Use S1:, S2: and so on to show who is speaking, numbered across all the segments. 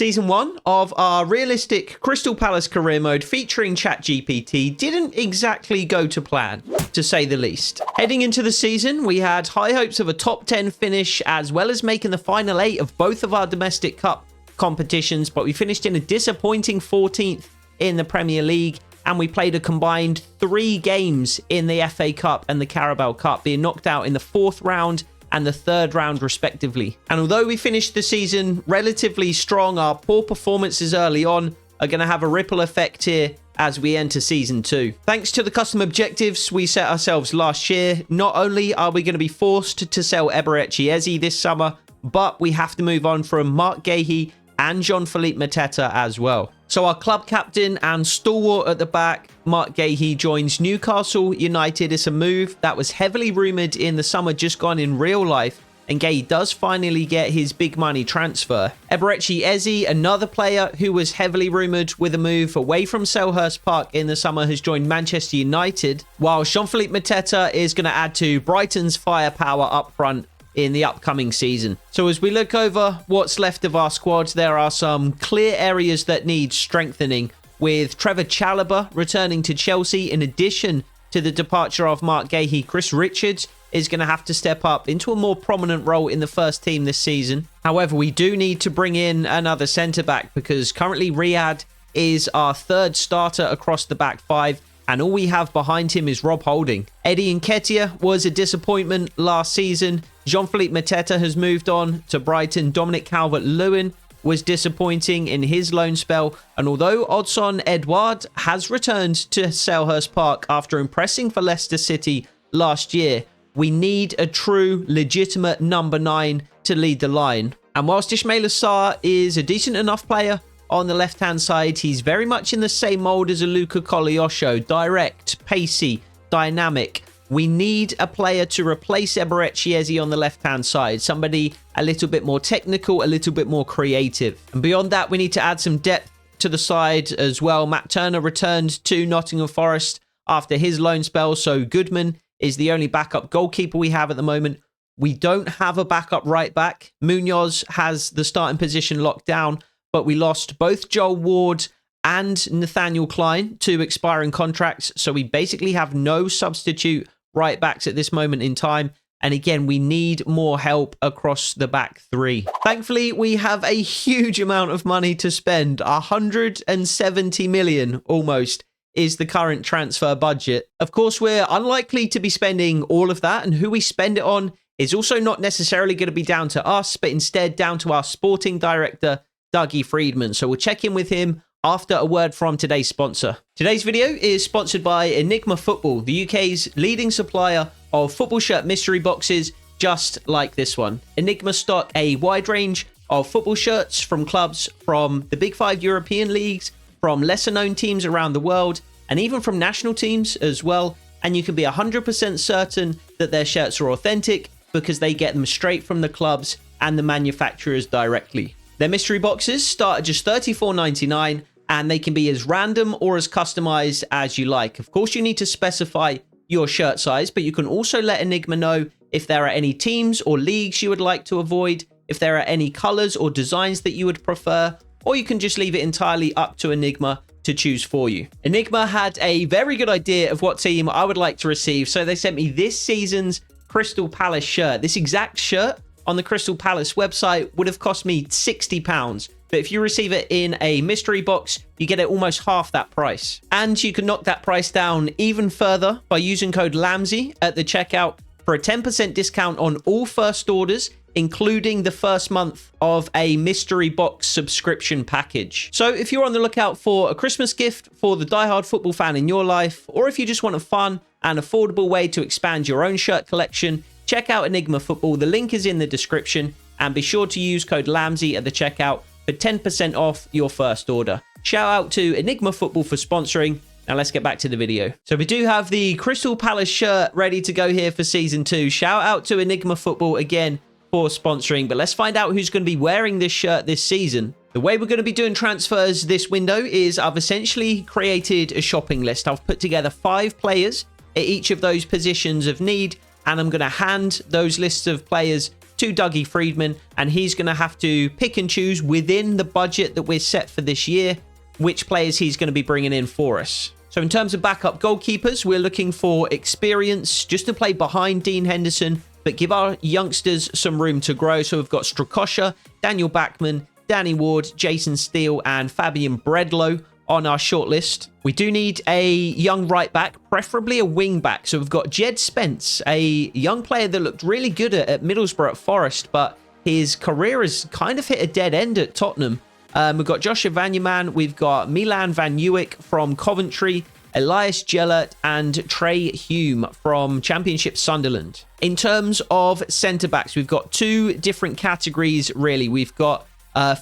S1: Season 1 of our realistic Crystal Palace career mode featuring ChatGPT didn't exactly go to plan, to say the least. Heading into the season, we had high hopes of a top 10 finish as well as making the final 8 of both of our domestic cup competitions, but we finished in a disappointing 14th in the Premier League, and we played a combined 3 games in the FA Cup and the Carabao Cup, being knocked out in the 4th round and the 3rd round respectively. And although we finished the season relatively strong, our poor performances early on are going to have a ripple effect here as we enter Season 2. Thanks to the custom objectives we set ourselves last year, not only are we going to be forced to sell Eberechi Eze this summer, but we have to move on from Marc Guéhi and Jean-Philippe Mateta as well. So our club captain and stalwart at the back, Marc Guéhi, joins Newcastle United. It's a move that was heavily rumoured in the summer just gone in real life, and Guéhi does finally get his big money transfer. Eberechi Eze, another player who was heavily rumoured with a move away from Selhurst Park in the summer, has joined Manchester United, while Jean-Philippe Mateta is going to add to Brighton's firepower up front in the upcoming season. So as we look over what's left of our squad, there are some clear areas that need strengthening, with Trevor Chalobah returning to Chelsea. In addition to the departure of Marc Guéhi, Chris Richards is going to have to step up into a more prominent role in the first team this season. However, we do need to bring in another centre-back because currently Riyad is our 3rd starter across the back 5, and all we have behind him is Rob Holding. Eddie Nketiah was a disappointment last season. Jean-Philippe Mateta has moved on to Brighton. Dominic Calvert-Lewin was disappointing in his loan spell. And although Odsonne Edouard has returned to Selhurst Park after impressing for Leicester City last year, we need a true, legitimate number 9 to lead the line. And whilst Ismaila Sarr is a decent enough player on the left-hand side, he's very much in the same mould as a Luca Koleosho. Direct, pacey, dynamic. We need a player to replace Eberechi Eze on the left-hand side. Somebody a little bit more technical, a little bit more creative. And beyond that, we need to add some depth to the side as well. Matt Turner returned to Nottingham Forest after his loan spell, so Goodman is the only backup goalkeeper we have at the moment. We don't have a backup right back. Munoz has the starting position locked down, but we lost both Joel Ward and Nathaniel Klein to expiring contracts, so we basically have no substitute right backs at this moment in time. And again, we need more help across the back 3. Thankfully, we have a huge amount of money to spend. 170 million almost is the current transfer budget. Of course, we're unlikely to be spending all of that, and who we spend it on is also not necessarily going to be down to us, but instead down to our sporting director, Dougie Friedman. So we'll check in with him after a word from today's sponsor. Today's video is sponsored by Enigma Football, the UK's leading supplier of football shirt mystery boxes just like this one. Enigma stock a wide range of football shirts from clubs from the Big 5 European leagues, from lesser known teams around the world, and even from national teams as well. And you can be 100% certain that their shirts are authentic because they get them straight from the clubs and the manufacturers directly. Their mystery boxes start at just $34.99, and they can be as random or as customized as you like. Of course, you need to specify your shirt size, but you can also let Enigma know if there are any teams or leagues you would like to avoid, if there are any colors or designs that you would prefer, or you can just leave it entirely up to Enigma to choose for you. Enigma had a very good idea of what team I would like to receive, so they sent me this season's Crystal Palace shirt. This exact shirt on the Crystal Palace website would have cost me £60. But if you receive it in a mystery box, you get it almost half that price. And you can knock that price down even further by using code LAMSY at the checkout for a 10% discount on all first orders, including the first month of a mystery box subscription package. So if you're on the lookout for a Christmas gift for the diehard football fan in your life, or if you just want a fun and affordable way to expand your own shirt collection, check out Enigma Football. The link is in the description, and be sure to use code LAMSY at the checkout for 10% off your first order. Shout out to Enigma Football for sponsoring. Now let's get back to the video. So we do have the Crystal Palace shirt ready to go here for Season 2. Shout out to Enigma Football again for sponsoring, but let's find out who's going to be wearing this shirt this season. The way we're going to be doing transfers this window is I've essentially created a shopping list. I've put together 5 players at each of those positions of need, and I'm going to hand those lists of players to Dougie Freedman, and he's going to have to pick and choose within the budget that we're set for this year which players he's going to be bringing in for us. So in terms of backup goalkeepers, we're looking for experience just to play behind Dean Henderson, but give our youngsters some room to grow. So we've got Strakosha, Daniel Backman, Danny Ward, Jason Steele, and Fabian Bredlow on our shortlist. We do need a young right back, preferably a wing back. So we've got Jed Spence, a young player that looked really good at Middlesbrough at Forest, but his career has kind of hit a dead end at Tottenham. We've got Joshua Vanyaman, we've got Milan Van Uwijk from Coventry, Elias Gellert, and Trey Hume from Championship Sunderland. In terms of centre-backs, we've got two different categories, really. We've got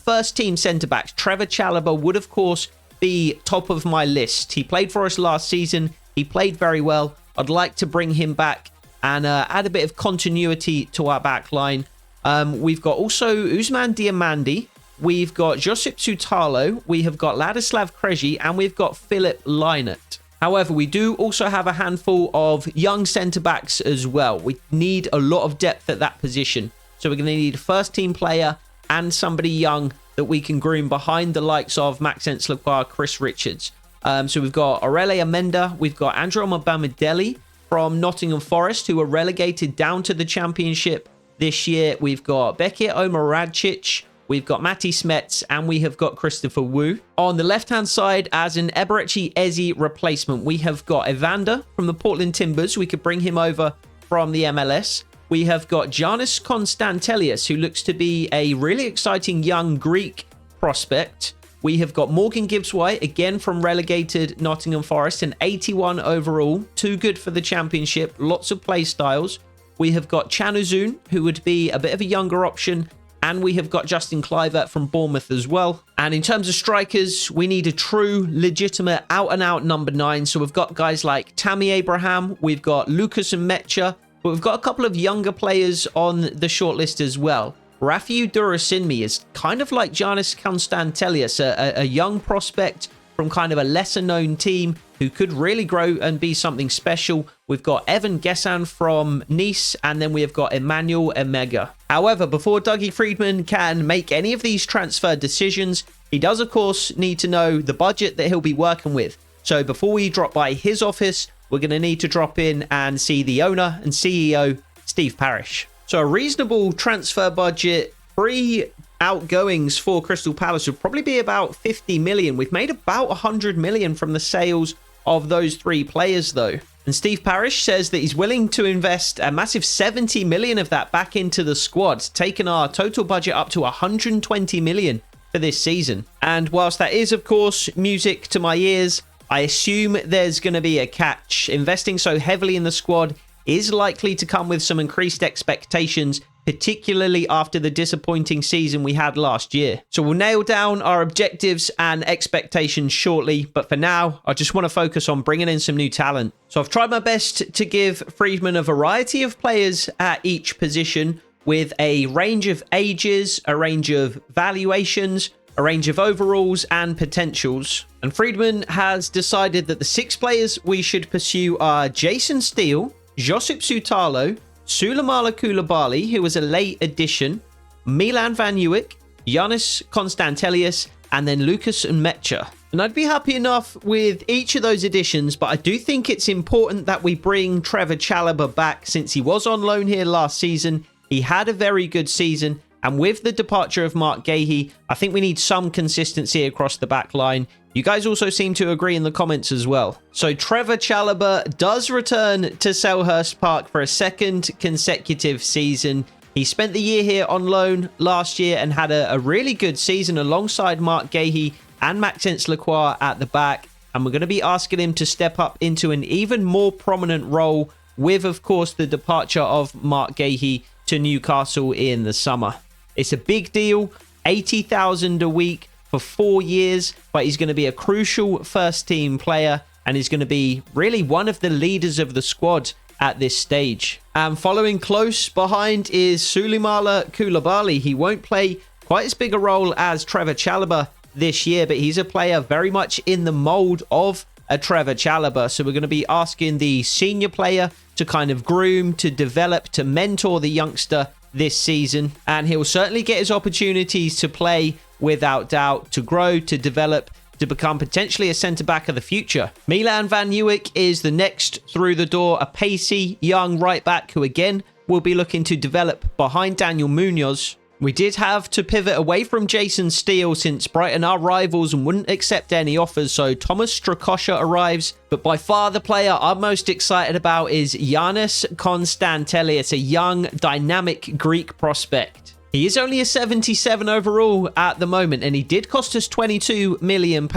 S1: first-team centre-backs. Trevor Chalobah would, of course, be top of my list. He played for us last season. He played very well. I'd like to bring him back and add a bit of continuity to our back line. We've got also Usman Diamandi. We've got Josip Sutalo, we have got Ladislav Krejci, and we've got Philip Lynott. However, we do also have a handful of young centre-backs as well. We need a lot of depth at that position. So we're going to need a first-team player and somebody young that we can groom behind the likes of Maxence Lacroix, Chris Richards. So we've got Aurelien Amenda, we've got Andrew Mabamidele from Nottingham Forest, who were relegated down to the Championship this year. We've got Bekir Omaradcic, we've got Matty Smets, and we have got Christopher Wu. On the left-hand side, as an Eberechi Eze replacement, we have got Evander from the Portland Timbers. We could bring him over from the MLS. We have got Giannis Konstantelius, who looks to be a really exciting young Greek prospect. We have got Morgan Gibbs-White, again from relegated Nottingham Forest, an 81 overall. Too good for the Championship, lots of play styles. We have got Chanuzun, who would be a bit of a younger option. And we have got Justin Kluivert from Bournemouth as well. And in terms of strikers, we need a true, legitimate, out-and-out number 9. So we've got guys like Tammy Abraham, we've got Lucas and Metcha, but we've got a couple of younger players on the shortlist as well. Rafiu Durasinmi is kind of like Giannis Konstantelius, a young prospect from kind of a lesser-known team who could really grow and be something special. We've got Evan Gessan from Nice, and then we have got Emmanuel Emega. However, before Dougie Freedman can make any of these transfer decisions, he does, of course, need to know the budget that he'll be working with. So before we drop by his office, we're going to need to drop in and see the owner and CEO, Steve Parish. So a reasonable transfer budget, outgoings for Crystal Palace would probably be about 50 million. We've made about 100 million from the sales of those 3 players though. And Steve Parish says that he's willing to invest a massive 70 million of that back into the squad, taking our total budget up to 120 million for this season. And whilst that is, of course, music to my ears, I assume there's going to be a catch. Investing so heavily in the squad is likely to come with some increased expectations, particularly after the disappointing season we had last year. So we'll nail down our objectives and expectations shortly, but for now, I just want to focus on bringing in some new talent. So I've tried my best to give Freedman a variety of players at each position with a range of ages, a range of valuations, a range of overalls and potentials. And Freedman has decided that the 6 players we should pursue are Jason Steele, Josip Sutalo, Sulemala Koulibaly, who was a late addition, Milan Van Uwijk, Giannis Konstantelius, and then Lucas and Metcha. And I'd be happy enough with each of those additions, but I do think it's important that we bring Trevor Chalobah back since he was on loan here last season. He had a very good season, and with the departure of Mark Gahey, I think we need some consistency across the back line. You guys also seem to agree in the comments as well. So Trevor Chalobah does return to Selhurst Park for a second consecutive season. He spent the year here on loan last year and had a really good season alongside Mark Gahey and Maxence Lacroix at the back. And we're going to be asking him to step up into an even more prominent role with, of course, the departure of Mark Gahey to Newcastle in the summer. It's a big deal, 80,000 a week for 4 years, but he's going to be a crucial first-team player, and he's going to be really one of the leaders of the squad at this stage. And following close behind is Sulemala Koulibaly. He won't play quite as big a role as Trevor Chalobah this year, but he's a player very much in the mold of a Trevor Chalobah. So we're going to be asking the senior player to kind of groom, to develop, to mentor the youngster this season, and he'll certainly get his opportunities to play without doubt, to grow, to develop, to become potentially a centre-back of the future. Milan van Uwijk is the next through the door, a pacey young right-back who again will be looking to develop behind Daniel Munoz. We did have to pivot away from Jason Steele since Brighton are rivals and wouldn't accept any offers, so Thomas Strakosha arrives. But by far the player I'm most excited about is Giannis Konstantelius, a young, dynamic Greek prospect. He is only a 77 overall at the moment, and he did cost us £22 million.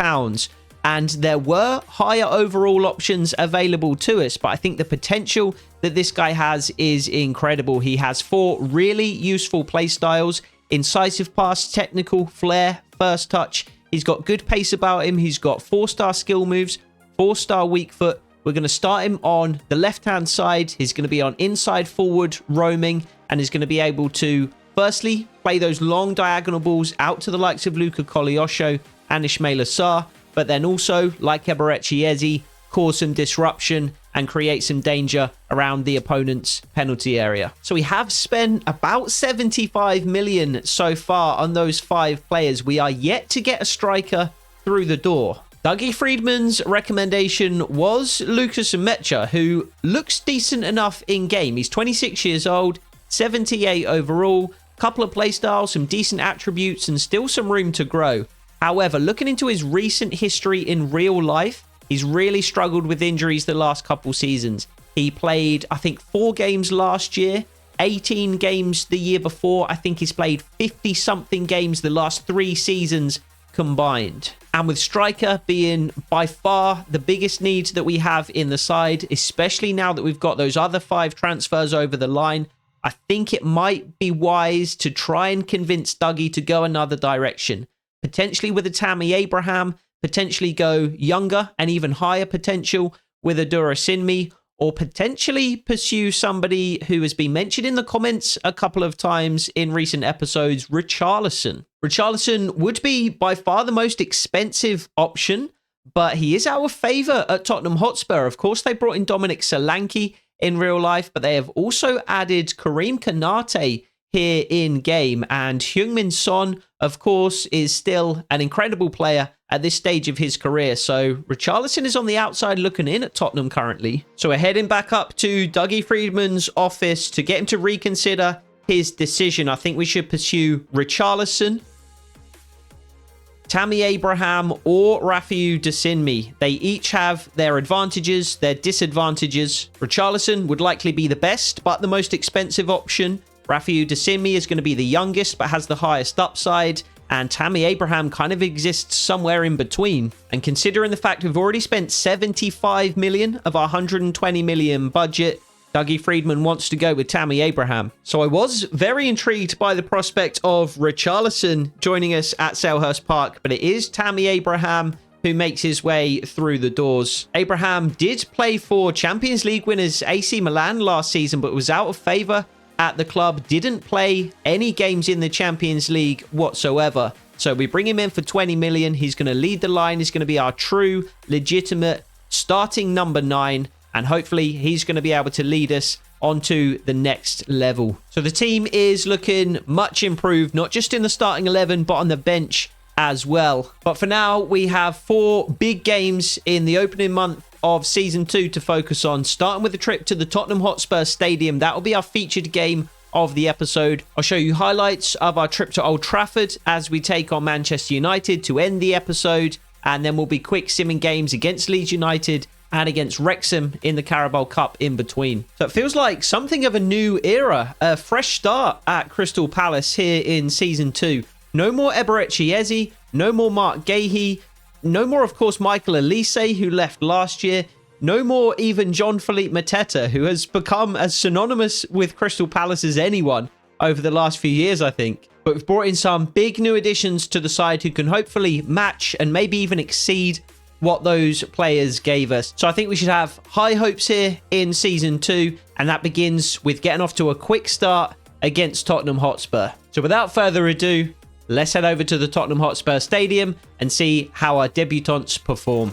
S1: And there were higher overall options available to us, but I think the potential that this guy has is incredible. He has 4 really useful play styles: incisive pass, technical, flair, first touch. He's got good pace about him. He's got 4-star skill moves, 4-star weak foot. We're going to start him on the left-hand side. He's going to be on inside forward roaming, and he's going to be able to, firstly, play those long diagonal balls out to the likes of Luka Kolyosho and Ismail Assar, but then also, like Eberechi Eze, cause some disruption and create some danger around the opponent's penalty area. So we have spent about 75 million so far on those 5 players. We are yet to get a striker through the door. Dougie Friedman's recommendation was Lucas Mecha, who looks decent enough in game. He's 26 years old, 78 overall, couple of playstyles, some decent attributes, and still some room to grow. However, looking into his recent history in real life, he's really struggled with injuries the last couple seasons. He played, I think, 4 games last year, 18 games the year before. I think he's played 50-something games the last 3 seasons combined. And with striker being by far the biggest need that we have in the side, especially now that we've got those other 5 transfers over the line, I think it might be wise to try and convince Dougie to go another direction. Potentially with a Tammy Abraham, potentially go younger and even higher potential with a Dura Sinmi, or potentially pursue somebody who has been mentioned in the comments a couple of times in recent episodes, Richarlison. Richarlison would be by far the most expensive option, but he is out of favour at Tottenham Hotspur. Of course, they brought in Dominic Solanke in real life, but they have also added Kareem Konate here in game, and Heung-min Son, of course, is still an incredible player at this stage of his career. So Richarlison is on the outside looking in at Tottenham currently. So we're heading back up to Dougie Friedman's office to get him to reconsider his decision. I think we should pursue Richarlison, Tammy Abraham, or Rafiu Dasinmi. They each have their advantages, their disadvantages. Richarlison would likely be the best, but the most expensive option. Rafiu Dasinmi is going to be the youngest, but has the highest upside. And Tammy Abraham kind of exists somewhere in between. And considering the fact we've already spent 75 million of our 120 million budget, Dougie Friedman wants to go with Tammy Abraham. So I was very intrigued by the prospect of Richarlison joining us at Selhurst Park, but it is Tammy Abraham who makes his way through the doors. Abraham did play for Champions League winners AC Milan last season, but was out of favour at the club, didn't play any games in the Champions League whatsoever. So we bring him in for 20 million. He's going to lead the line. He's going to be our true, legitimate starting number 9. And hopefully he's going to be able to lead us onto the next level. So the team is looking much improved, not just in the starting 11, but on the bench as well. But for now, we have 4 big games in the opening month of Season 2 to focus on, starting with a trip to the Tottenham Hotspur Stadium. That will be our featured game of the episode. I'll show you highlights of our trip to Old Trafford as we take on Manchester United to end the episode, and then we'll be quick simming games against Leeds United and against Wrexham in the Carabao Cup in between. So it feels like something of a new era, a fresh start at Crystal Palace here in Season 2. No more Eberechi Eze, no more Mark Gahey, no more, of course, Michael Elise, who left last year. No more even Jean-Philippe Mateta, who has become as synonymous with Crystal Palace as anyone over the last few years, I think. But we've brought in some big new additions to the side who can hopefully match and maybe even exceed what those players gave us. So I think we should have high hopes here in Season 2, and that begins with getting off to a quick start against Tottenham Hotspur. So without further ado, let's head over to the Tottenham Hotspur Stadium and see how our debutants perform.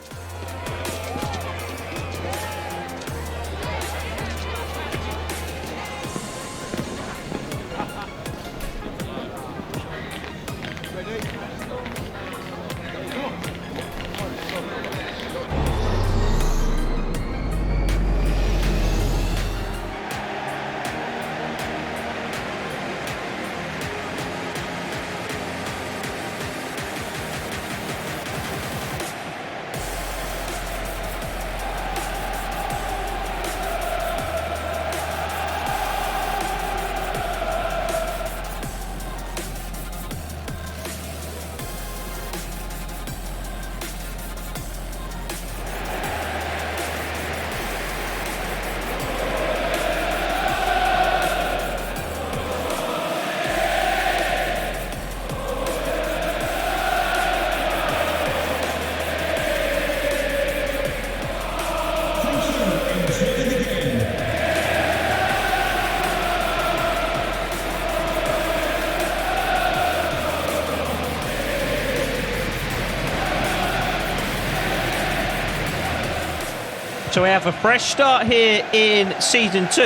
S1: So we have a fresh start here in Season 2.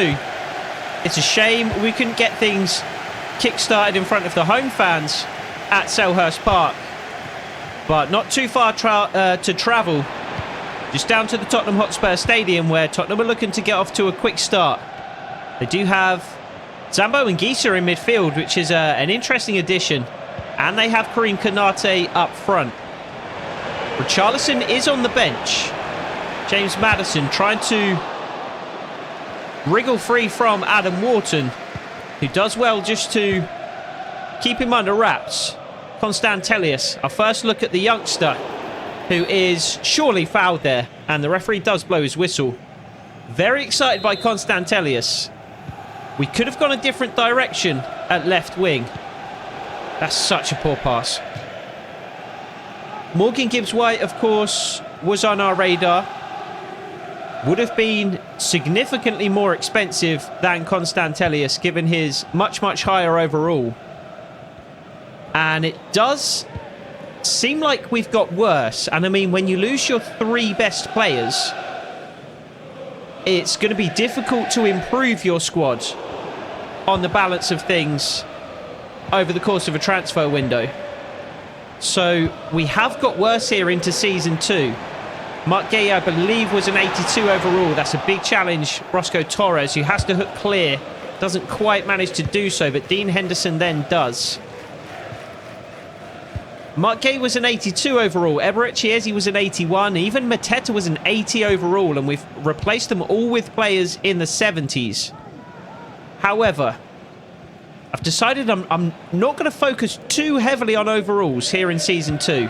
S1: It's a shame we couldn't get things kick-started in front of the home fans at Selhurst Park. But not too far to travel. Just down to the Tottenham Hotspur Stadium, where Tottenham are looking to get off to a quick start. They do have Zambo and Gisa in midfield, which is an interesting addition. And they have Karim Konate up front. Richarlison is on the bench. James Maddison trying to wriggle free from Adam Wharton, who does well just to keep him under wraps. Constantelius, our first look at the youngster, who is surely fouled there, and the referee does blow his whistle. Very excited by Constantelius. We could have gone a different direction at left wing. That's such a poor pass. Morgan Gibbs-White, of course, was on our radar. Would have been significantly more expensive than Constantelius, given his much, much higher overall. And it does seem like we've got worse. And I mean, when you lose your 3 best players, it's going to be difficult to improve your squad on the balance of things over the course of a transfer window. So we have got worse here into Season 2. Mark Gay, I believe, was an 82 overall. That's a big challenge. Roscoe Torres, who has to hook clear, doesn't quite manage to do so, but Dean Henderson then does. Mark Gay was an 82 overall. Eberechi Chiesi was an 81. Even Mateta was an 80 overall, and we've replaced them all with players in the 70s. However, I've decided I'm not going to focus too heavily on overalls here in Season 2.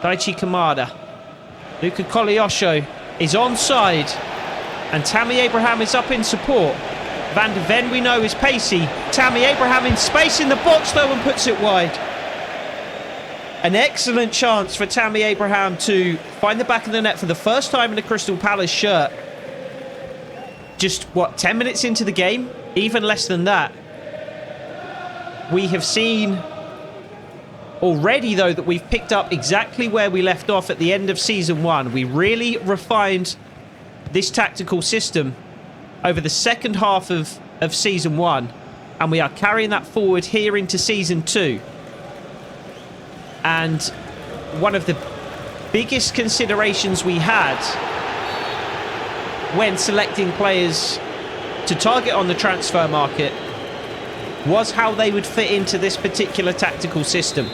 S1: Daichi Kamada. Luka Koleosho is onside, and Tammy Abraham is up in support. Van de Ven, we know, is pacey. Tammy Abraham in space in the box, though, and puts it wide. An excellent chance for Tammy Abraham to find the back of the net for the first time in a Crystal Palace shirt. Just, what, 10 minutes into the game? Even less than that. We have seen already, though, that we've picked up exactly where we left off at the end of Season 1. We really refined this tactical system over the second half of Season 1, and we are carrying that forward here into Season 2. And one of the biggest considerations we had when selecting players to target on the transfer market was how they would fit into this particular tactical system.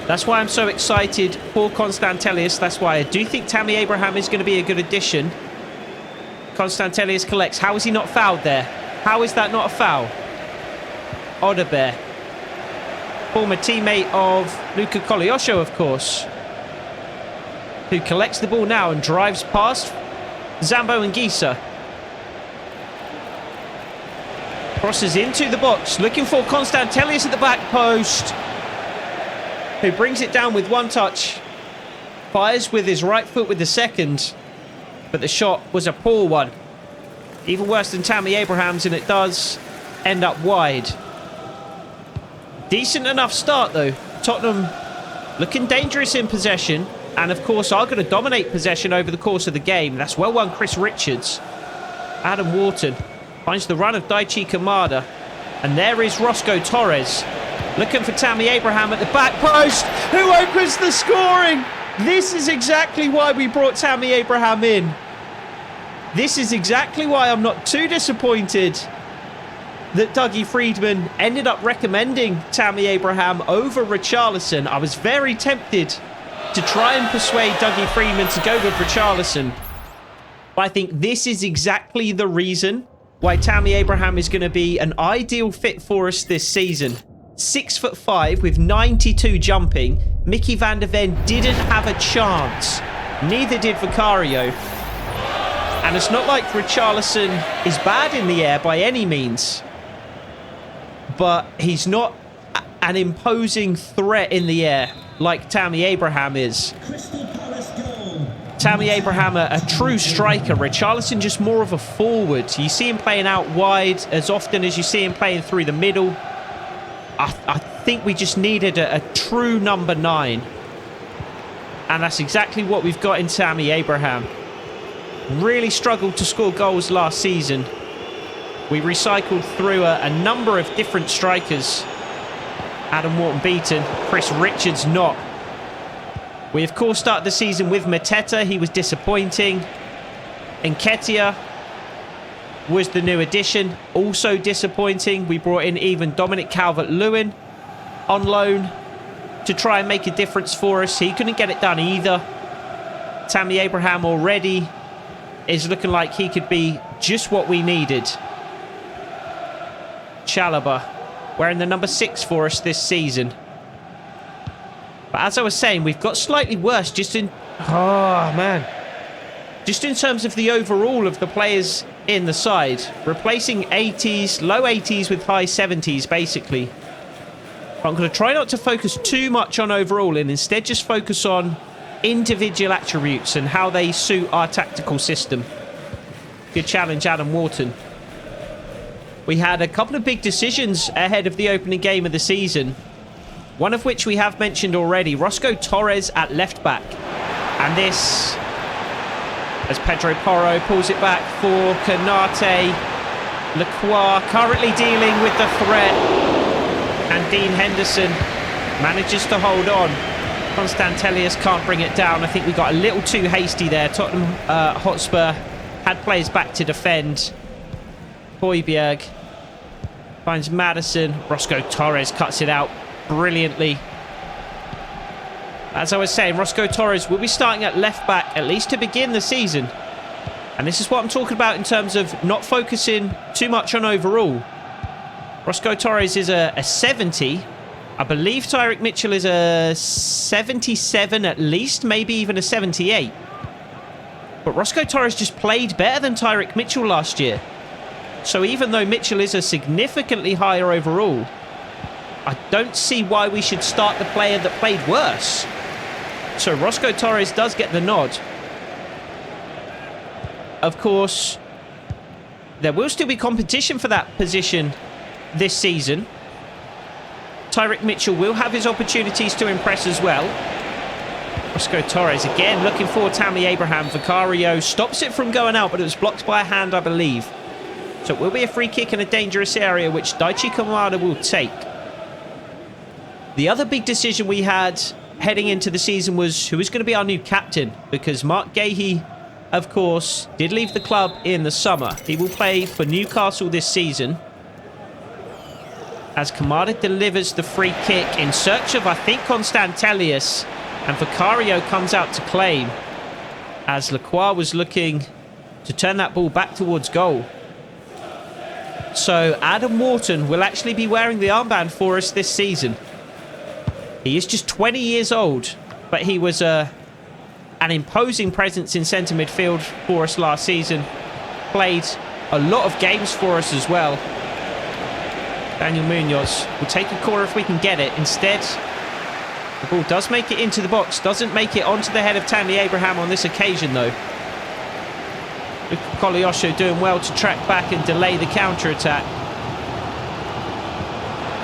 S1: That's why I'm so excited for Constantelius. That's why I do think Tammy Abraham is going to be a good addition. Constantelius collects. How is he not fouled there? How is that not a foul? Odebear, former teammate of Luka Koleosho, of course, who collects the ball now and drives past Zambo and Gisa. Crosses into the box, looking for Constantelius at the back post, who brings it down with one touch. Fires with his right foot with the second, but the shot was a poor one. Even worse than Tammy Abraham's, and it does end up wide. Decent enough start, though. Tottenham looking dangerous in possession, and of course are going to dominate possession over the course of the game. That's well won, Chris Richards. Adam Wharton finds the run of Daichi Kamada, and there is Roscoe Torres looking for Tammy Abraham at the back post, who opens the scoring. This is exactly why we brought Tammy Abraham in. This is exactly why I'm not too disappointed that Dougie Freedman ended up recommending Tammy Abraham over Richarlison. I was very tempted to try and persuade Dougie Freedman to go with Richarlison. But I think this is exactly the reason why Tammy Abraham is going to be an ideal fit for us this season. 6'5" with 92 jumping. Mickey van der Ven didn't have a chance. Neither did Vicario. And it's not like Richarlison is bad in the air by any means, but he's not an imposing threat in the air like Tammy Abraham is. Tammy Abraham, a true striker. Richarlison just more of a forward. You see him playing out wide as often as you see him playing through the middle. I think we just needed a true number 9. And that's exactly what we've got in Tammy Abraham. really struggled to score goals last season. We recycled through a number of different strikers. Adam Wharton beaten, Chris Richards not. We of course started the season with Mateta, he was disappointing. Nketiah was the new addition, also disappointing. We brought in even Dominic Calvert-Lewin on loan to try and make a difference for us. He couldn't get it done either. Tammy Abraham already is looking like he could be just what we needed. Chalobah wearing the number 6 for us this season. But as I was saying, we've got slightly worse just in... Oh, man. Just in terms of the overall of the players in the side. Replacing 80s, low 80s with high 70s, basically. But I'm going to try not to focus too much on overall and instead just focus on individual attributes and how they suit our tactical system. Good challenge, Adam Wharton. We had a couple of big decisions ahead of the opening game of the season. One of which we have mentioned already. Roscoe Torres at left back. And this, as Pedro Porro pulls it back for Konate. Lacroix currently dealing with the threat. And Dean Henderson manages to hold on. Constantelius can't bring it down. I think we got a little too hasty there. Tottenham Hotspur had players back to defend. Højbjerg finds Madison. Roscoe Torres cuts it out brilliantly. As I was saying, Roscoe Torres will be starting at left back, at least to begin the season. And this is what I'm talking about in terms of not focusing too much on overall. Roscoe Torres is a 70. I believe Tyrick Mitchell is a 77 at least, maybe even a 78. But Roscoe Torres just played better than Tyrick Mitchell last year. So even though Mitchell is a significantly higher overall, I don't see why we should start the player that played worse. So Roscoe Torres does get the nod. Of course, there will still be competition for that position this season. Tyrick Mitchell will have his opportunities to impress as well. Roscoe Torres again looking for Tammy Abraham. Vicario stops it from going out, but it was blocked by a hand, I believe. So it will be a free kick in a dangerous area, which Daichi Kamada will take. The other big decision we had heading into the season was who was going to be our new captain, because Mark Gahey, of course, did leave the club in the summer. He will play for Newcastle this season. As Kamada delivers the free kick in search of, I think, Constantelius, and Vicario comes out to claim, as Lacroix was looking to turn that ball back towards goal. So Adam Wharton will actually be wearing the armband for us this season. He is just 20 years old, but he was an imposing presence in centre midfield for us last season. Played a lot of games for us as well. Daniel Munoz will take a corner if we can get it. Instead, the ball does make it into the box. Doesn't make it onto the head of Tammy Abraham on this occasion, though. Koleosho doing well to track back and delay the counter-attack.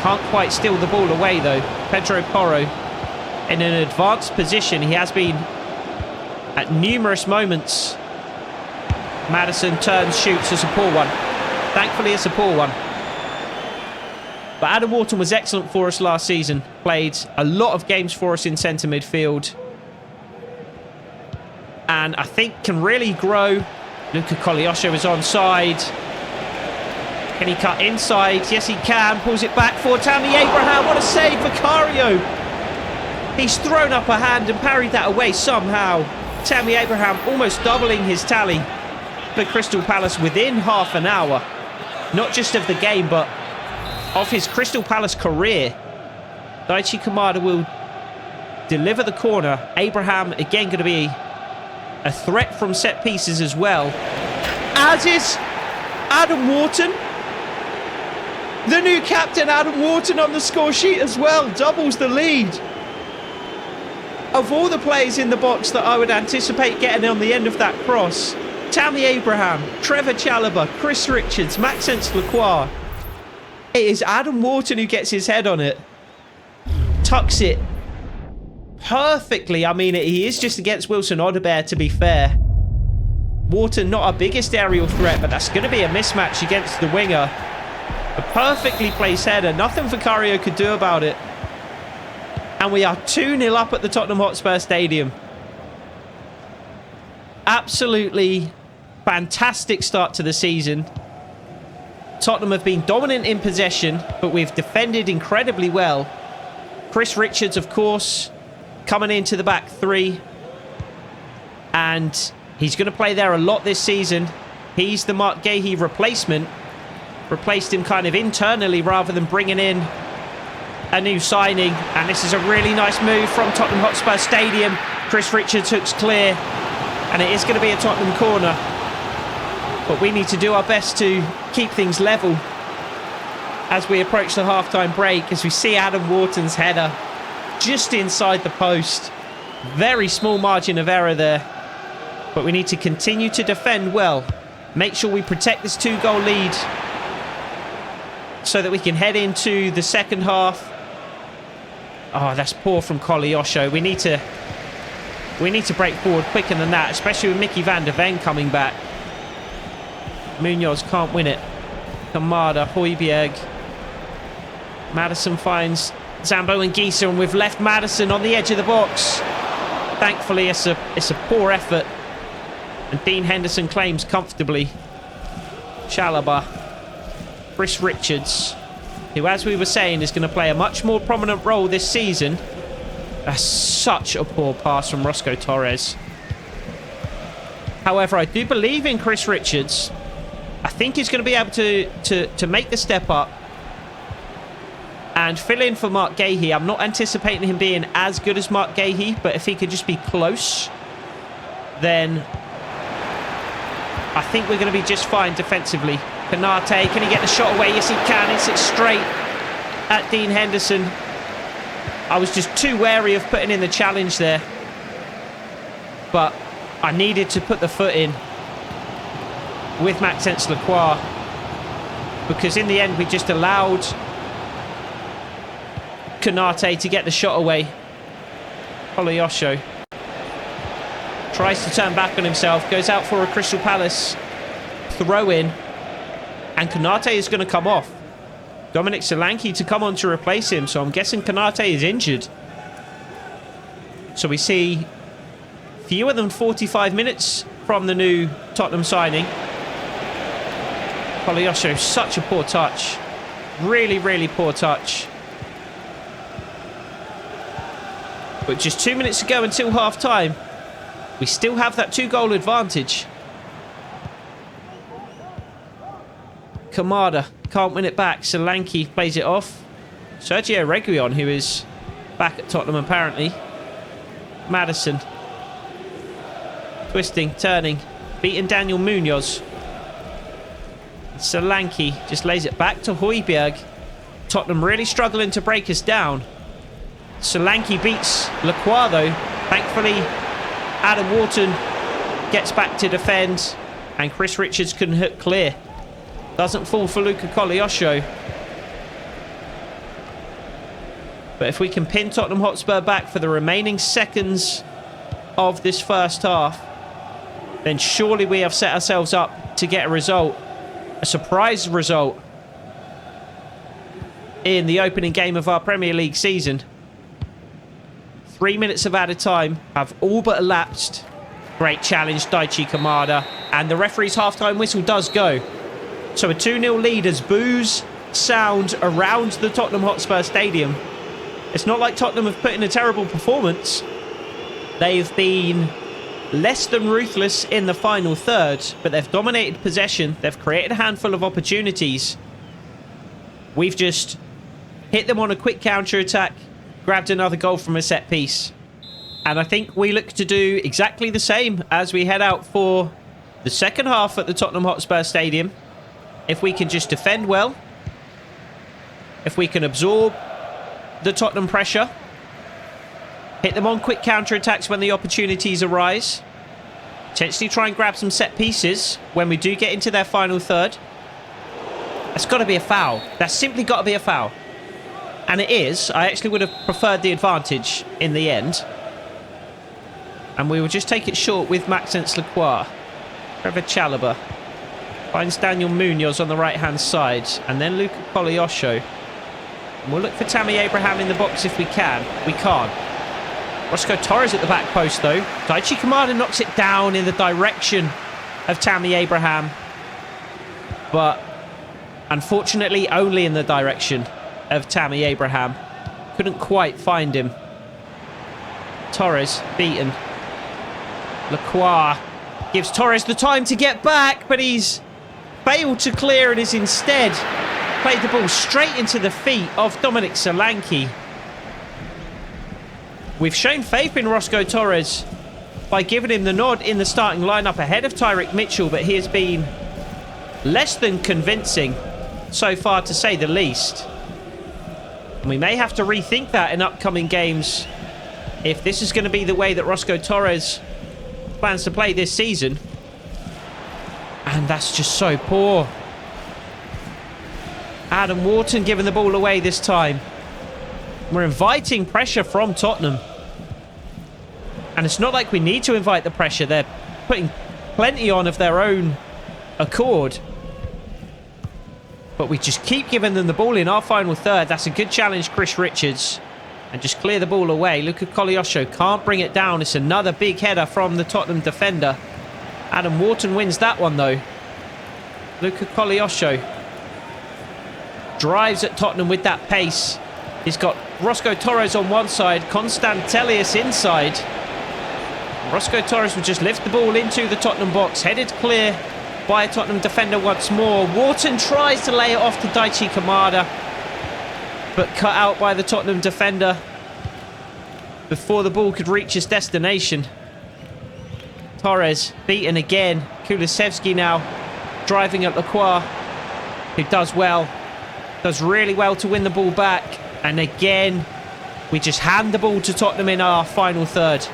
S1: Can't quite steal the ball away, though. Pedro Porro in an advanced position. He has been at numerous moments. Madison turns, shoots. It's a poor one. Thankfully, it's a poor one. But Adam Wharton was excellent for us last season. Played a lot of games for us in centre midfield. And I think can really grow. Luca Koleosho is onside. Can he cut inside? Yes, he can. Pulls it back for Tammy Abraham. What a save, Vicario. He's thrown up a hand and parried that away somehow. Tammy Abraham almost doubling his tally for Crystal Palace within half an hour. Not just of the game, but of his Crystal Palace career. Daichi Kamada will deliver the corner. Abraham again going to be a threat from set pieces as well. As is Adam Wharton. The new captain, Adam Wharton, on the score sheet as well. Doubles the lead. Of all the players in the box that I would anticipate getting on the end of that cross, Tammy Abraham, Trevor Chalobah, Chris Richards, Maxence Lacroix. It is Adam Wharton who gets his head on it. Tucks it perfectly. I mean, he is just against Wilson Odobert, to be fair. Wharton, not our biggest aerial threat, but that's going to be a mismatch against the winger. A perfectly placed header. Nothing Vicario could do about it. And we are 2-0 up at the Tottenham Hotspur Stadium. Absolutely fantastic start to the season. Tottenham have been dominant in possession, but we've defended incredibly well. Chris Richards, of course, coming into the back three. And he's going to play there a lot this season. He's the Mark Gahey replacement. Replaced him kind of internally rather than bringing in a new signing. And this is a really nice move from Tottenham Hotspur Stadium. Chris Richards hooks clear. And it is going to be a Tottenham corner. But we need to do our best to keep things level as we approach the half-time break, as we see Adam Wharton's header just inside the post. Very small margin of error there. But we need to continue to defend well. Make sure we protect this 2-goal lead so that we can head into the second half. Oh, that's poor from Koleosho. We need to break forward quicker than that, especially with Mickey van der Ven coming back. Munoz can't win it. Kamada, Højbjerg. Maddison finds Zambo and Gieser, and we've left Maddison on the edge of the box. Thankfully, it's a poor effort. And Dean Henderson claims comfortably. Chalobah. Chris Richards, who, as we were saying, is going to play a much more prominent role this season. That's such a poor pass from Roscoe Torres. However, I do believe in Chris Richards. I think he's going to be able to make the step up and fill in for Mark Gahey. I'm not anticipating him being as good as Mark Gahey, but if he could just be close, then I think we're going to be just fine defensively. Konate, can he get the shot away? Yes, he can. It's straight at Dean Henderson. I was just too wary of putting in the challenge there. But I needed to put the foot in with Maxence Lacroix, because in the end we just allowed Konate to get the shot away. Koleosho tries to turn back on himself, goes out for a Crystal Palace throw-in, and Konate is going to come off. Dominic Solanke to come on to replace him, so I'm guessing Konate is injured. So we see fewer than 45 minutes from the new Tottenham signing. Koleosho, such a poor touch. Really, really poor touch. But just 2 minutes to go until half-time. We still have that 2-goal advantage. Kamada can't win it back. Solanke plays it off. Sergio Reguilon, who is back at Tottenham apparently. Maddison. Twisting, turning. Beating Daniel Munoz. Solanke just lays it back to Højbjerg. Tottenham really struggling to break us down. Solanke beats Lacroix though. Thankfully, Adam Wharton gets back to defend, and Chris Richards can hook clear. Doesn't fall for Luca Koleosho. But if we can pin Tottenham Hotspur back for the remaining seconds of this first half, then surely we have set ourselves up to get a result. A surprise result in the opening game of our Premier League season. 3 minutes of added time have all but elapsed. Great challenge, Daichi Kamada. And the referee's halftime whistle does go. So a 2-0 lead as boos sound around the Tottenham Hotspur Stadium. It's not like Tottenham have put in a terrible performance. They've been less than ruthless in the final third, but they've dominated possession. They've created a handful of opportunities. We've just hit them on a quick counter-attack, grabbed another goal from a set piece. And I think we look to do exactly the same as we head out for the second half at the Tottenham Hotspur Stadium. If we can just defend well, if we can absorb the Tottenham pressure, hit them on quick counter-attacks when the opportunities arise, potentially try and grab some set pieces when we do get into their final third. That's got to be a foul. That's simply got to be a foul. And it is. I actually would have preferred the advantage in the end. And we will just take it short with Maxence Lacroix. Trevor Chalobah finds Daniel Munoz on the right-hand side. And then Luca Koleosho. And we'll look for Tammy Abraham in the box if we can. We can't. Roscoe Torres at the back post, though. Daichi Kamada knocks it down in the direction of Tammy Abraham. But unfortunately, only in the direction of Tammy Abraham. Couldn't quite find him. Torres beaten. Lacroix gives Torres the time to get back, but he's failed to clear and is instead played the ball straight into the feet of Dominic Solanke. We've shown faith in Roscoe Torres by giving him the nod in the starting lineup ahead of Tyrick Mitchell, but he has been less than convincing so far, to say the least. And we may have to rethink that in upcoming games if this is going to be the way that Roscoe Torres plans to play this season. And that's just so poor. Adam Wharton giving the ball away this time. We're inviting pressure from Tottenham. And it's not like we need to invite the pressure. They're putting plenty on of their own accord. But we just keep giving them the ball in our final third. That's a good challenge, Chris Richards. And just clear the ball away. Luca Koleosho can't bring it down. It's another big header from the Tottenham defender. Adam Wharton wins that one, though. Luca Koleosho drives at Tottenham with that pace. He's got Roscoe Torres on one side, Constantelius inside. Roscoe Torres will just lift the ball into the Tottenham box, headed clear by a Tottenham defender once more. Wharton tries to lay it off to Daichi Kamada, but cut out by the Tottenham defender before the ball could reach its destination. Torres beaten again. Kulusevski now driving at Lacroix, who does really well to win the ball back. And again, we just hand the ball to Tottenham in our final third.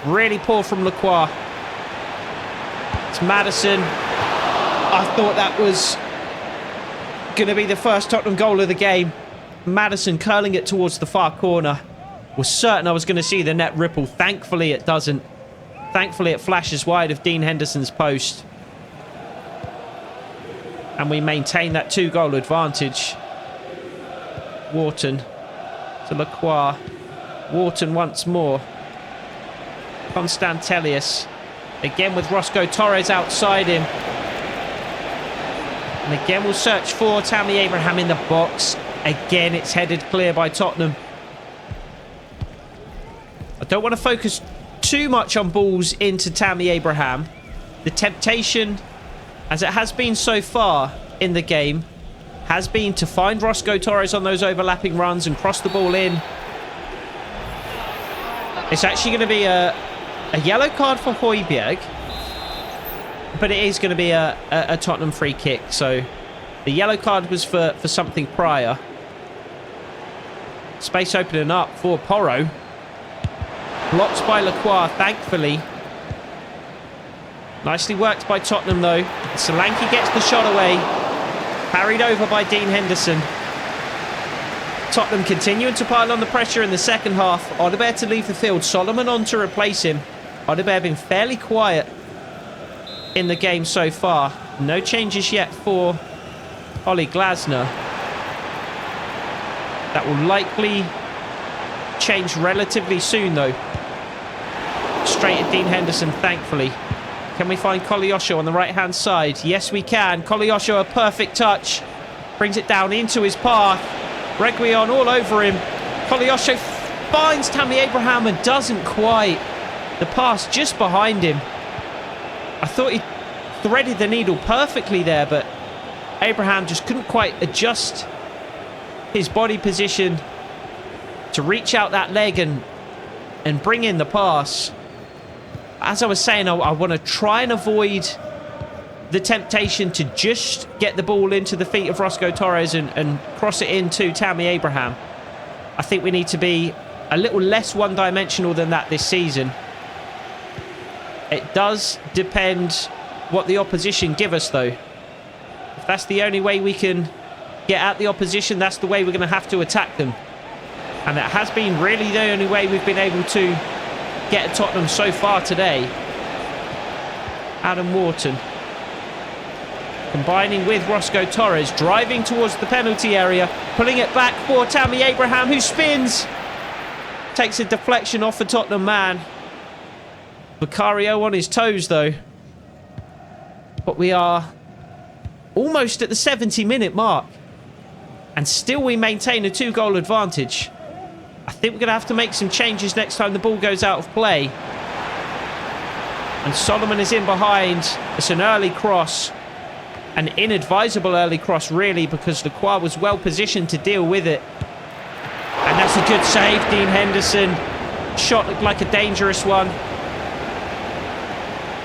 S1: Really poor from Lacroix. It's Maddison. I thought that was going to be the first Tottenham goal of the game. Maddison curling it towards the far corner. Was certain I was going to see the net ripple. Thankfully, it doesn't. Thankfully, it flashes wide of Dean Henderson's post. And we maintain that 2-goal advantage. Wharton to Lacroix. Wharton once more. Constantelius. Again with Roscoe Torres outside him. And again we'll search for Tammy Abraham in the box. Again it's headed clear by Tottenham. I don't want to focus too much on balls into Tammy Abraham. The temptation, as it has been so far in the game, has been to find Roscoe Torres on those overlapping runs and cross the ball in. It's actually going to be a yellow card for Højbjerg, but it is going to be a Tottenham free kick. So the yellow card was for something prior. Space opening up for Porro. Blocked by Lacroix, thankfully. Nicely worked by Tottenham, though. Solanke gets the shot away. Parried over by Dean Henderson. Tottenham continuing to pile on the pressure in the second half. Odobert to leave the field. Solomon on to replace him. Odobert been fairly quiet in the game so far. No changes yet for Oliver Glasner. That will likely change relatively soon, though. Straight at Dean Henderson, thankfully. Can we find Koleosho on the right-hand side? Yes, we can. Koleosho, a perfect touch. Brings it down into his path. Reguilon all over him. Koleosho finds Tammy Abraham and doesn't quite. The pass just behind him. I thought he threaded the needle perfectly there, but Abraham just couldn't quite adjust his body position to reach out that leg and bring in the pass. As I was saying, I want to try and avoid the temptation to just get the ball into the feet of Roscoe Torres and cross it into Tammy Abraham. I think we need to be a little less one-dimensional than that this season. It does depend what the opposition give us, though. If that's the only way we can get at the opposition, that's the way we're going to have to attack them. And that has been really the only way we've been able to get at Tottenham so far today. Adam Wharton combining with Roscoe Torres, driving towards the penalty area, pulling it back for Tammy Abraham, who spins. Takes a deflection off the Tottenham man. Vicario on his toes, though. But we are almost at the 70-minute mark. And still we maintain a 2-goal advantage. I think we're going to have to make some changes next time the ball goes out of play. And Solomon is in behind. It's an early cross. An inadvisable early cross, really, because Lacroix was well positioned to deal with it. And that's a good save, Dean Henderson. Shot looked like a dangerous one.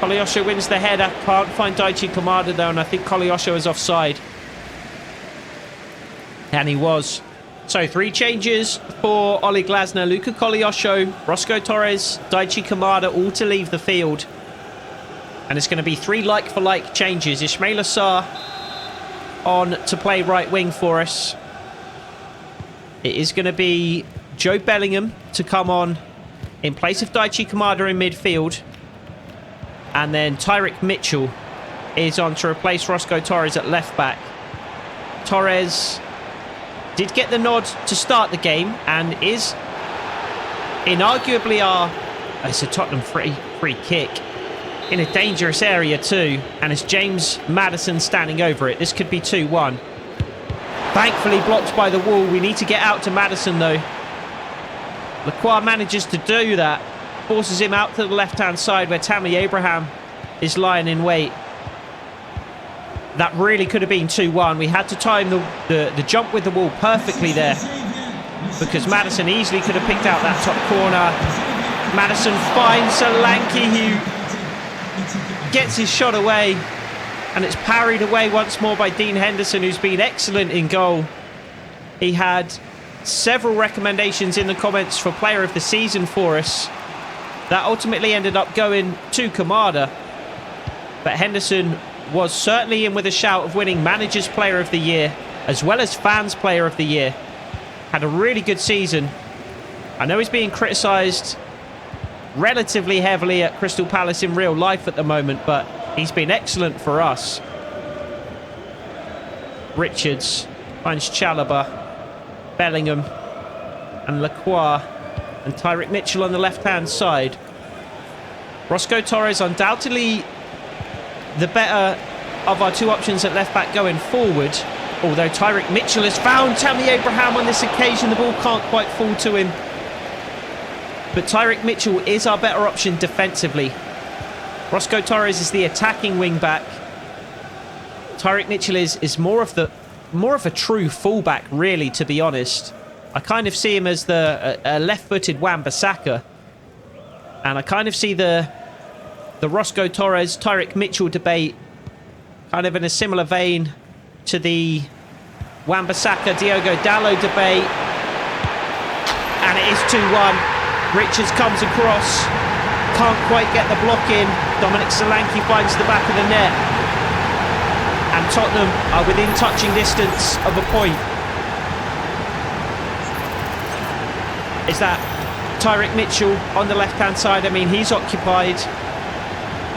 S1: Koleosho wins the header. Can't find Daichi Kamada, though, and I think Koleosho is offside. And he was. So 3 changes for Oli Glasner. Luka Koleosho, Roscoe Torres, Daichi Kamada, all to leave the field. And it's going to be 3 like-for-like changes. Ismail Assar on to play right wing for us. It is going to be Joe Bellingham to come on in place of Daichi Kamada in midfield. And then Tyrick Mitchell is on to replace Roscoe Torres at left-back. Torres did get the nod to start the game and is inarguably it's a Tottenham free kick in a dangerous area too, and it's James Maddison standing over it. This could be 2-1. Thankfully blocked by the wall. We need to get out to Maddison though. Lacroix manages to do that, forces him out to the left-hand side where Tammy Abraham is lying in wait. That really could have been 2-1. We had to time the jump with the wall perfectly there, because Maddison easily could have picked out that top corner. Maddison finds Solanke, who gets his shot away, and it's parried away once more by Dean Henderson, who's been excellent in goal. He had several recommendations in the comments for player of the season for us. That ultimately ended up going to Kamada, but Henderson was certainly in with a shout of winning Manager's Player of the Year as well as Fans Player of the Year. Had a really good season. I know he's being criticised relatively heavily at Crystal Palace in real life at the moment, but he's been excellent for us. Richards finds Chalobah, Bellingham and Lacroix, and Tyrick Mitchell on the left-hand side. Roscoe Torres undoubtedly the better of our 2 options at left-back going forward, although Tyrick Mitchell has found Tammy Abraham on this occasion. The ball can't quite fall to him. But Tyrick Mitchell is our better option defensively. Roscoe Torres is the attacking wing-back. Tyrick Mitchell is more of a true full-back, really, to be honest. I kind of see him as a left-footed Wan-Bissaka. And I kind of see the Roscoe Torres, Tyrick Mitchell debate kind of in a similar vein to the Wan-Bissaka, Diogo Dalot debate. And it is 2-1. Richards comes across, can't quite get the block in. Dominic Solanke finds the back of the net. And Tottenham are within touching distance of a point. Is that Tyrick Mitchell on the left-hand side? I mean, he's occupied.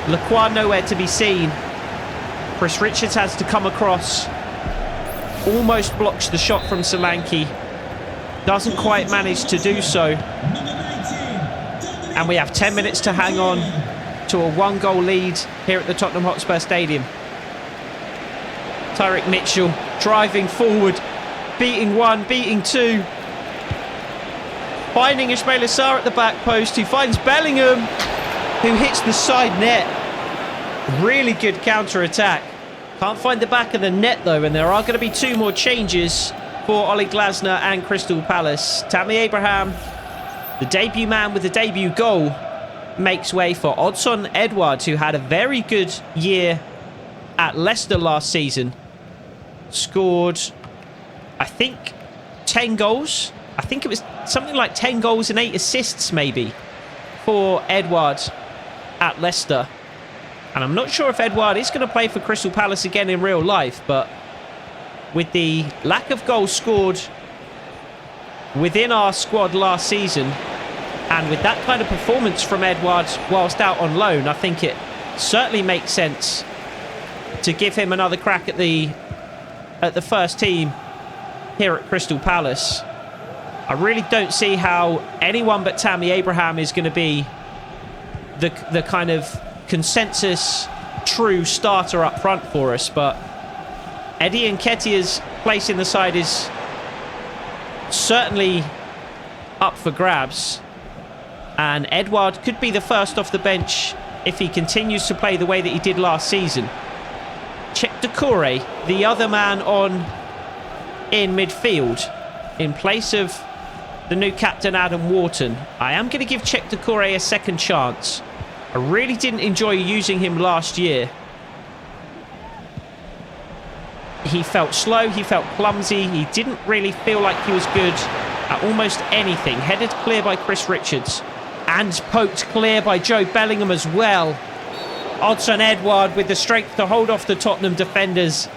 S1: Lacroix nowhere to be seen. Chris Richards has to come across. Almost blocks the shot from Solanke. Doesn't quite manage to do so. And we have 10 minutes to hang on to a 1-goal lead here at the Tottenham Hotspur Stadium. Tyrick Mitchell driving forward, beating 1, beating 2. Finding Ismail Assar at the back post, who finds Bellingham, who hits the side net. Really good counter-attack. Can't find the back of the net, though, and there are going to be 2 more changes for Oli Glasner and Crystal Palace. Tammy Abraham, the debut man with the debut goal, makes way for Odsonne Edouard, who had a very good year at Leicester last season. Scored, I think, 10 goals. I think it was something like 10 goals and 8 assists, maybe, for Edouard at Leicester. And I'm not sure if Edouard is going to play for Crystal Palace again in real life, but with the lack of goals scored within our squad last season, and with that kind of performance from Edouard whilst out on loan, I think it certainly makes sense to give him another crack at the first team here at Crystal Palace. I really don't see how anyone but Tammy Abraham is going to be the kind of consensus true starter up front for us, but Eddie Nketiah's place in the side is certainly up for grabs, and Edouard could be the first off the bench if he continues to play the way that he did last season. Cheick Doucouré, the other man on in midfield, in place of the new captain Adam Wharton. I am going to give Cheick Doucouré a second chance. I really didn't enjoy using him last year. He felt slow, he felt clumsy, he didn't really feel like he was good at almost anything. Headed clear by Chris Richards and poked clear by Joe Bellingham as well. Odsonne Edouard with the strength to hold off the Tottenham defenders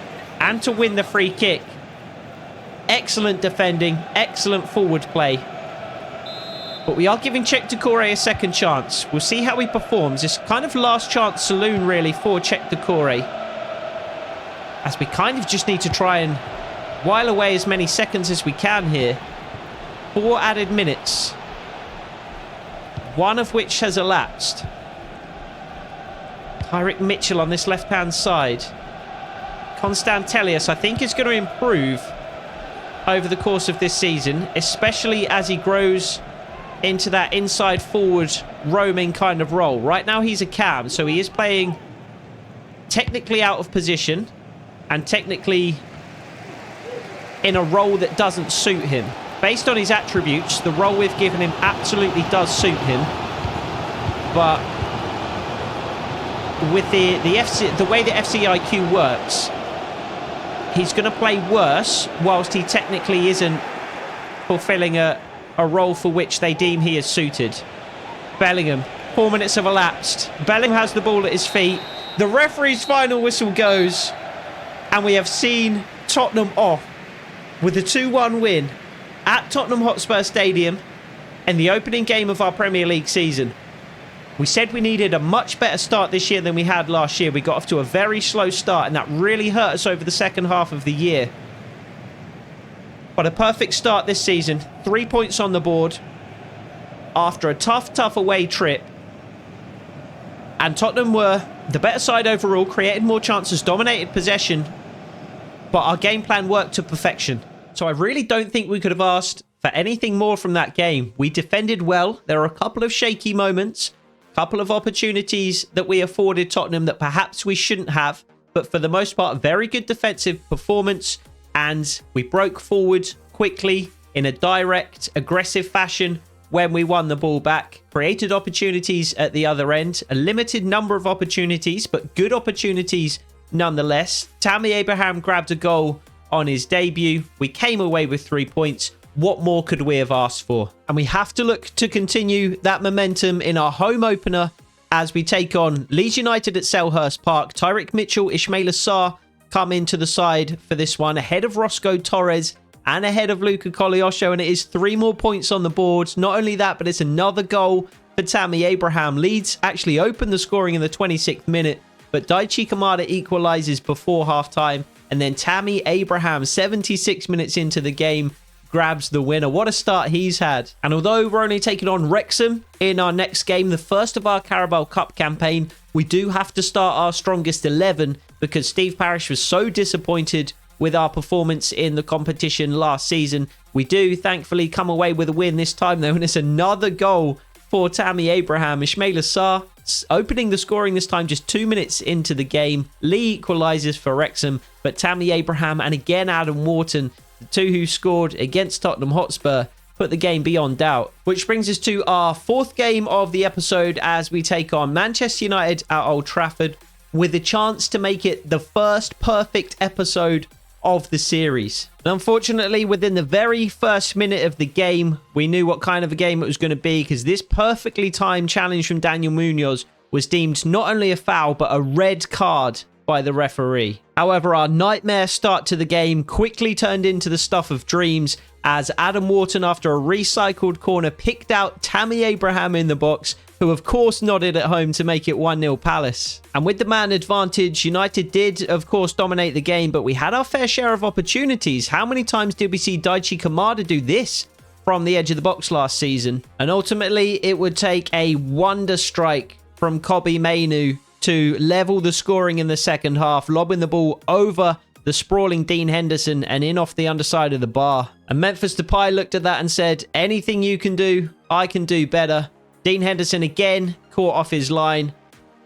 S1: and to win the free kick. Excellent defending, excellent forward play. But we are giving Cheick Doucouré a second chance. We'll see how he performs. This kind of last chance saloon really for Cheick Doucouré, as we kind of just need to try and while away as many seconds as we can here. 4 added minutes, one of which has elapsed. Tyrick Mitchell on this left-hand side. Constantelius, I think, is going to improve over the course of this season, especially as he grows into that inside forward roaming kind of role. Right now he's a cam, so he is playing technically out of position and technically in a role that doesn't suit him. Based on his attributes, the role we've given him absolutely does suit him. But with the way the FCIQ works, he's going to play worse whilst he technically isn't fulfilling a role for which they deem he is suited. Bellingham, 4 minutes have elapsed. Bellingham has the ball at his feet. The referee's final whistle goes, and we have seen Tottenham off with a 2-1 win at Tottenham Hotspur Stadium in the opening game of our Premier League season. We said we needed a much better start this year than we had last year. We got off to a very slow start, and that really hurt us over the second half of the year. But a perfect start this season. 3 points on the board after a tough away trip. And Tottenham were the better side overall, created more chances, dominated possession, but our game plan worked to perfection. So I really don't think we could have asked for anything more from that game. We defended well. There are a couple of shaky moments, a couple of opportunities that we afforded Tottenham that perhaps we shouldn't have, but for the most part, a very good defensive performance, and we broke forward quickly in a direct, aggressive fashion when we won the ball back. Created opportunities at the other end, a limited number of opportunities, but good opportunities nonetheless. Tammy Abraham grabbed a goal on his debut. We came away with 3 points. What more could we have asked for? And we have to look to continue that momentum in our home opener as we take on Leeds United at Selhurst Park. Tyrick Mitchell, Ismaila Sarr come into the side for this one, ahead of Roscoe Torres and ahead of Luka Koleosho, and it is 3 more points on the board. Not only that, but it's another goal for Tammy Abraham. Leeds actually opened the scoring in the 26th minute, but Daichi Kamada equalises before half-time, and then Tammy Abraham, 76 minutes into the game, grabs the winner. What a start he's had. And although we're only taking on Wrexham in our next game, the first of our Carabao Cup campaign, we do have to start our strongest 11 because Steve Parish was so disappointed with our performance in the competition last season. We do thankfully come away with a win this time though, and it's another goal for Tammy Abraham. Ismaila Sarr opening the scoring this time just 2 minutes into the game. Lee equalises for Wrexham, but Tammy Abraham and again Adam Wharton, the two who scored against Tottenham Hotspur, put the game beyond doubt. Which brings us to our 4th game of the episode as we take on Manchester United at Old Trafford with a chance to make it the first perfect episode of the series. And unfortunately, within the very first minute of the game, we knew what kind of a game it was going to be because this perfectly timed challenge from Daniel Munoz was deemed not only a foul but a red card by the referee. However, our nightmare start to the game quickly turned into the stuff of dreams as Adam Wharton, after a recycled corner, picked out Tammy Abraham in the box, who of course nodded at home to make it 1-0 Palace. And with the man advantage, United did of course dominate the game, but we had our fair share of opportunities. How many times did we see Daichi Kamada do this from the edge of the box last season? And ultimately, it would take a wonder strike from Kobe Mainu to level the scoring in the second half, lobbing the ball over the sprawling Dean Henderson and in off the underside of the bar. And Memphis Depay looked at that and said, anything you can do, I can do better. Dean Henderson again caught off his line.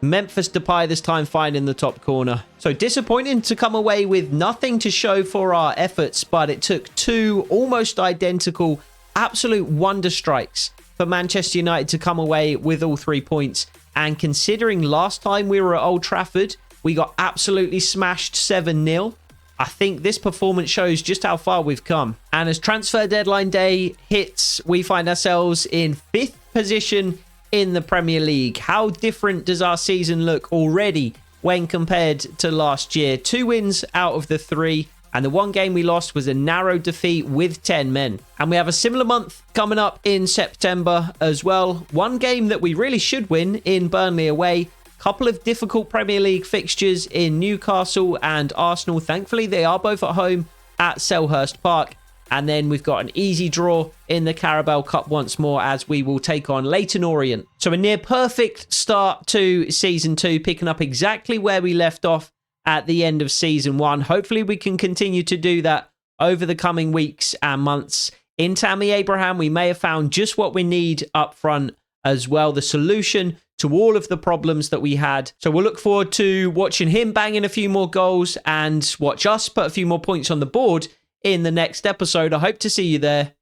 S1: Memphis Depay this time finding the top corner. So disappointing to come away with nothing to show for our efforts, but it took two almost identical absolute wonder strikes for Manchester United to come away with all 3 points. And considering last time we were at Old Trafford, we got absolutely smashed 7-0. I think this performance shows just how far we've come. And as transfer deadline day hits, we find ourselves in 5th position in the Premier League. How different does our season look already when compared to last year? 2 wins out of the 3. And the one game we lost was a narrow defeat with 10 men. And we have a similar month coming up in September as well. One game that we really should win in Burnley away. Couple of difficult Premier League fixtures in Newcastle and Arsenal. Thankfully, they are both at home at Selhurst Park. And then we've got an easy draw in the Carabao Cup once more as we will take on Leyton Orient. So a near perfect start to Season 2, picking up exactly where we left off at the end of Season 1. Hopefully we can continue to do that over the coming weeks and months. In Tammy Abraham, we may have found just what we need up front as well. The solution to all of the problems that we had. So we'll look forward to watching him bang in a few more goals and watch us put a few more points on the board in the next episode. I hope to see you there.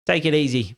S1: Take it easy.